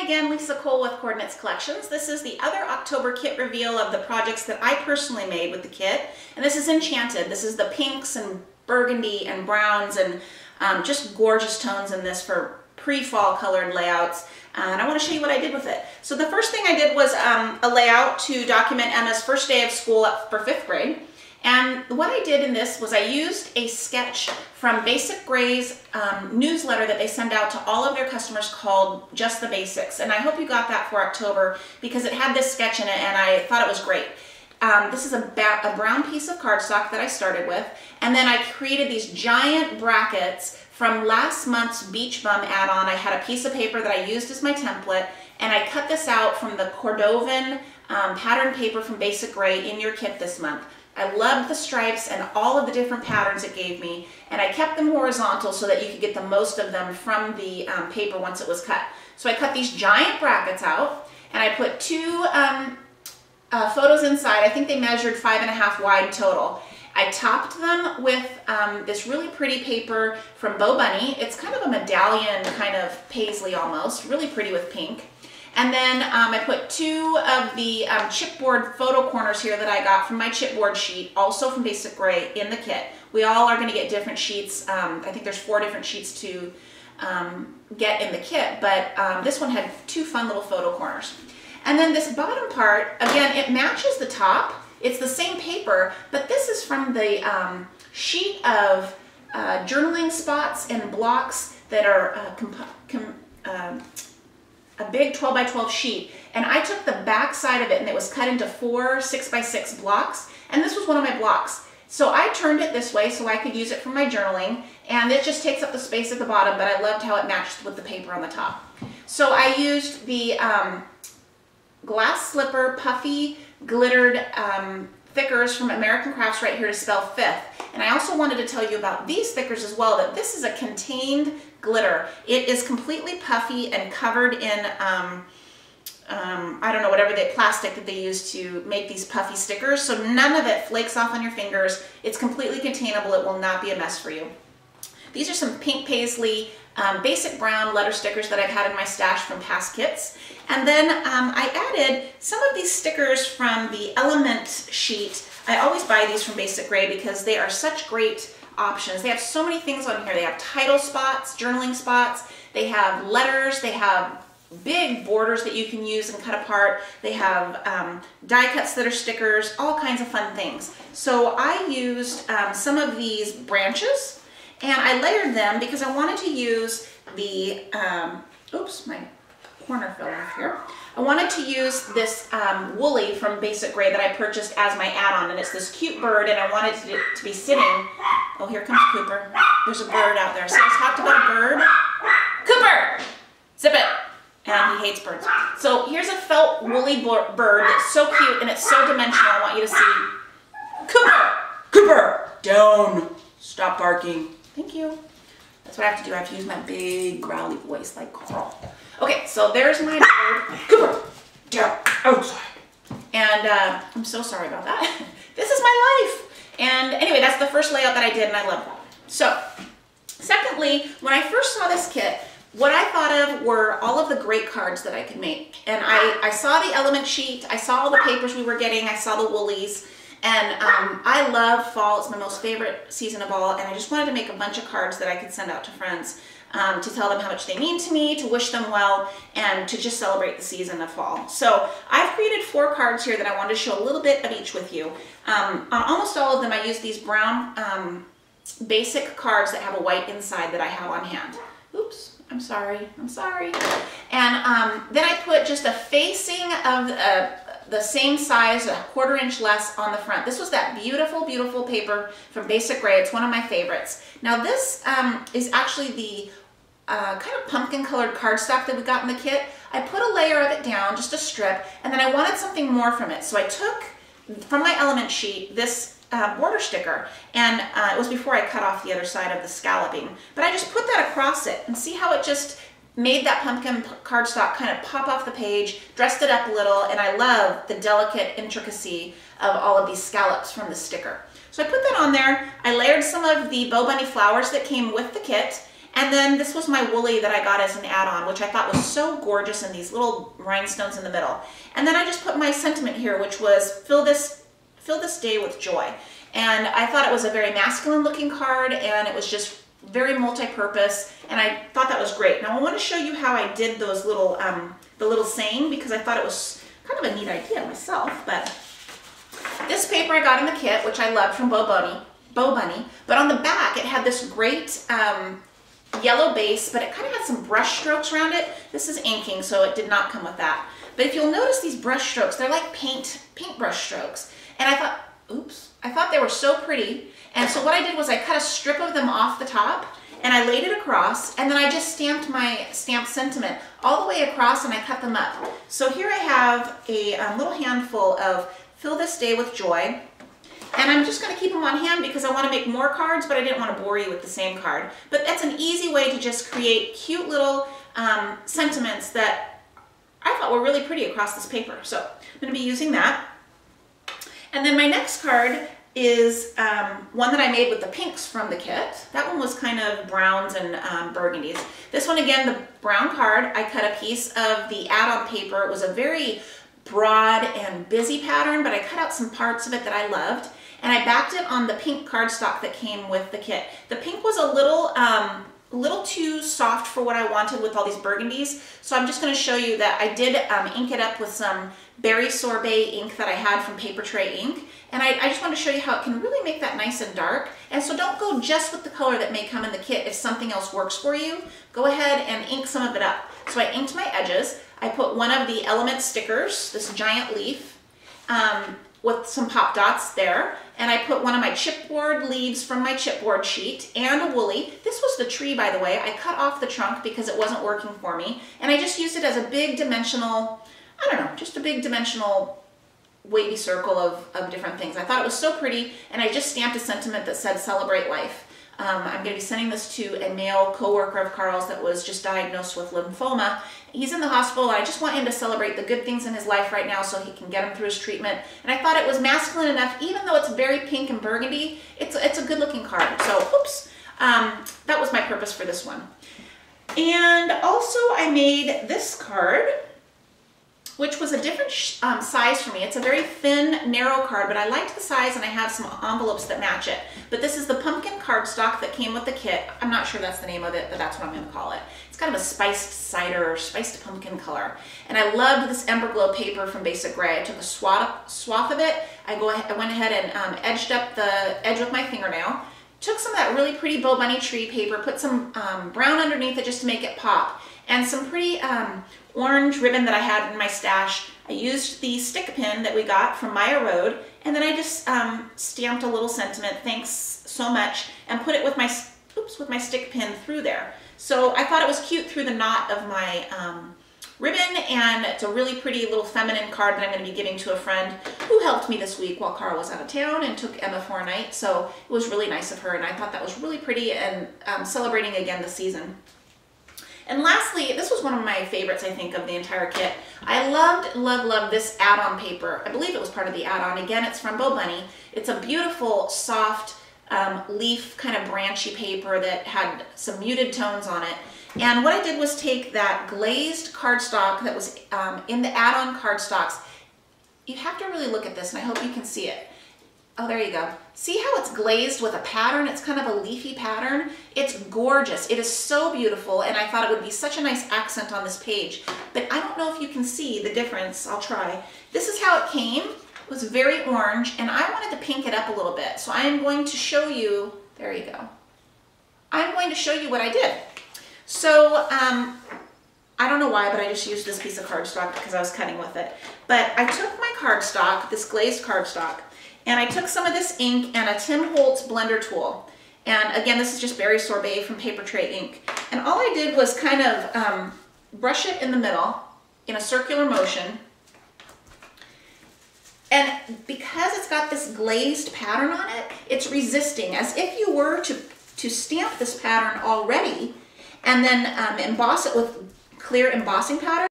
again, Lisa Cole with Coordinates Collections. This is the other October kit reveal of the projects that I personally made with the kit. And this is Enchanted. This is the pinks and burgundy and browns and just gorgeous tones in this for pre-fall colored layouts. And I want to show you what I did with it. So the first thing I did was a layout to document Emma's first day of school for 5th grade. And what I did in this was I used a sketch from Basic Gray's newsletter that they send out to all of their customers called Just the Basics. And I hope you got that for October because it had this sketch in it and I thought it was great. This is a brown piece of cardstock that I started with. And then I created these giant brackets from last month's Beach Bum add-on. I had a piece of paper that I used as my template, and I cut this out from the Cordovan pattern paper from Basic Gray in your kit this month. I loved the stripes and all of the different patterns it gave me, and I kept them horizontal so that you could get the most of them from the paper once it was cut. So I cut these giant brackets out, and I put two photos inside. I think they measured 5.5 wide total. I topped them with this really pretty paper from Bo Bunny. It's kind of a medallion kind of paisley almost, really pretty with pink. And then I put two of the chipboard photo corners here that I got from my chipboard sheet, also from Basic Gray, in the kit. We all are going to get different sheets. I think there's 4 different sheets to get in the kit, but this one had 2 fun little photo corners. And then this bottom part, again, it matches the top. It's the same paper, but this is from the sheet of journaling spots and blocks that are a big 12 by 12 sheet, and I took the back side of it and it was cut into 4 6 by 6 blocks, and this was one of my blocks. So I turned it this way so I could use it for my journaling, and it just takes up the space at the bottom, but I loved how it matched with the paper on the top. So I used the glass slipper puffy glittered thickers from American Crafts right here to spell 5th. And I also wanted to tell you about these thickers as well, that this is a contained glitter. It is completely puffy and covered in, I don't know, whatever the plastic that they use to make these puffy stickers. So none of it flakes off on your fingers. It's completely containable. It will not be a mess for you. These are some pink paisley, basic brown letter stickers that I've had in my stash from past kits. And then I added some of these stickers from the Element sheet. I always buy these from Basic Gray because they are such great options. They have so many things on here. They have title spots, journaling spots, they have letters, they have big borders that you can use and cut apart. They have die cuts that are stickers, all kinds of fun things. So I used some of these branches, and I layered them because I wanted to use the, oops, my corner fell off here. I wanted to use this woolly from Basic Gray that I purchased as my add-on, and it's this cute bird, and I wanted it to be sitting. Oh, here comes Cooper. There's a bird out there. So I talked about a bird. Cooper! Zip it! And he hates birds. So here's a felt woolly bird that's so cute and it's so dimensional. I want you to see. Cooper! Cooper! Down! Stop barking. Thank you. That's what I have to do. I have to use my big growly voice like Carl. Okay, so there's my bird. Cooper! Down! Outside! And I'm so sorry about that. This is my life. And anyway, that's the first layout that I did and I love that. So, secondly, when I first saw this kit, what I thought of were all of the great cards that I could make. And I saw the Element sheet, I saw all the papers we were getting, I saw the woolies, and I love fall. It's my most favorite season of all, and I just wanted to make a bunch of cards that I could send out to friends to tell them how much they mean to me, to wish them well, and to just celebrate the season of fall. So I've created 4 cards here that I wanted to show a little bit of each with you. On almost all of them, I use these brown basic cards that have a white inside that I have on hand. Oops. I'm sorry. And then I put just a facing of the same size, a 1/4 inch less on the front. This was that beautiful, beautiful paper from Basic Gray. It's one of my favorites. Now this is actually the kind of pumpkin colored cardstock that we got in the kit. I put a layer of it down, just a strip, and then I wanted something more from it. So I took from my Element sheet this border sticker, and it was before I cut off the other side of the scalloping, but I just put that across it and see how it just made that pumpkin cardstock kind of pop off the page, dressed it up a little, and I love the delicate intricacy of all of these scallops from the sticker. So I put that on there. I layered some of the Bo Bunny flowers that came with the kit, And then this was my woolly that I got as an add-on, which I thought was so gorgeous, and these little rhinestones in the middle. And then I just put my sentiment here, which was fill this day with joy. And I thought it was a very masculine looking card, and it was just very multi-purpose, and I thought that was great. Now I want to show you how I did those little, the little saying, because I thought it was kind of a neat idea myself. But this paper I got in the kit, which I loved, from Bo Bunny, but on the back it had this great yellow base, but it kind of had some brush strokes around it. This is inking, so it did not come with that. But if you'll notice these brush strokes, they're like paintbrush strokes. And I thought, oops, I thought they were so pretty. And so what I did was I cut a strip of them off the top, and I laid it across, and then I just stamped my stamped sentiment all the way across, and I cut them up. So here I have a little handful of Fill This Day with Joy. And I'm just going to keep them on hand because I want to make more cards, but I didn't want to bore you with the same card. But that's an easy way to just create cute little sentiments that I thought were really pretty across this paper. So I'm going to be using that. And then my next card is one that I made with the pinks from the kit. That one was kind of browns and burgundies. This one, again, the brown card, I cut a piece of the add-on paper. It was a very broad and busy pattern, but I cut out some parts of it that I loved, and I backed it on the pink cardstock that came with the kit. The pink was a little too soft for what I wanted with all these burgundies, so I'm just going to show you that I did ink it up with some berry sorbet ink that I had from Paper Tray Ink, and I just want to show you how it can really make that nice and dark. And so don't go just with the color that may come in the kit. If something else works for you, go ahead and ink some of it up. So I inked my edges. I put one of the Element stickers, this giant leaf, with some pop dots there, and I put one of my chipboard leaves from my chipboard sheet and a woolly. This was the tree, by the way. I cut off the trunk because it wasn't working for me, and I just used it as a big dimensional, I don't know, just a big dimensional wavy circle of different things. I thought it was so pretty, and I just stamped a sentiment that said celebrate life. I'm going to be sending this to a male coworker of Carl's that was just diagnosed with lymphoma. He's in the hospital, and I just want him to celebrate the good things in his life right now so he can get him through his treatment. And I thought it was masculine enough, even though it's very pink and burgundy, it's a good looking card. So, oops, that was my purpose for this one. And also I made this card, which was a different size for me. It's a very thin, narrow card, but I liked the size, and I have some envelopes that match it. But this is the pumpkin cardstock that came with the kit. I'm not sure that's the name of it, but that's what I'm going to call it. It's kind of a spiced cider or spiced pumpkin color. And I loved this Ember Glow paper from Basic Gray. I took a swath of it. I went ahead and edged up the edge with my fingernail. Took some of that really pretty Bo Bunny tree paper, put some brown underneath it just to make it pop, and some pretty orange ribbon that I had in my stash. I used the stick pin that we got from Maya Road, and then I just stamped a little sentiment, thanks so much, and put it with my stick pin through there. So I thought it was cute through the knot of my ribbon, and it's a really pretty little feminine card that I'm going to be giving to a friend who helped me this week while Carl was out of town and took Emma for a night. So it was really nice of her, and I thought that was really pretty, and celebrating again the season. And lastly, this was one of my favorites, I think, of the entire kit. I loved this add-on paper. I believe it was part of the add-on. Again, it's from Bo Bunny. It's a beautiful, soft leaf, kind of branchy paper that had some muted tones on it. And what I did was take that glazed cardstock that was in the add-on cardstocks. You have to really look at this, and I hope you can see it. Oh, there you go. See how it's glazed with a pattern? It's kind of a leafy pattern. It's gorgeous. It is so beautiful, and I thought it would be such a nice accent on this page. But I don't know if you can see the difference. I'll try. This is how it came. It was very orange, and I wanted to pink it up a little bit. So I am going to show you, there you go. I'm going to show you what I did. So, I don't know why, but I just used this piece of cardstock because I was cutting with it. But I took my cardstock, this glazed cardstock, and I took some of this ink and a Tim Holtz blender tool. And again, this is just berry sorbet from Paper Tray Ink. And all I did was kind of brush it in the middle in a circular motion. And because it's got this glazed pattern on it, it's resisting, as if you were to stamp this pattern already and then emboss it with clear embossing powder.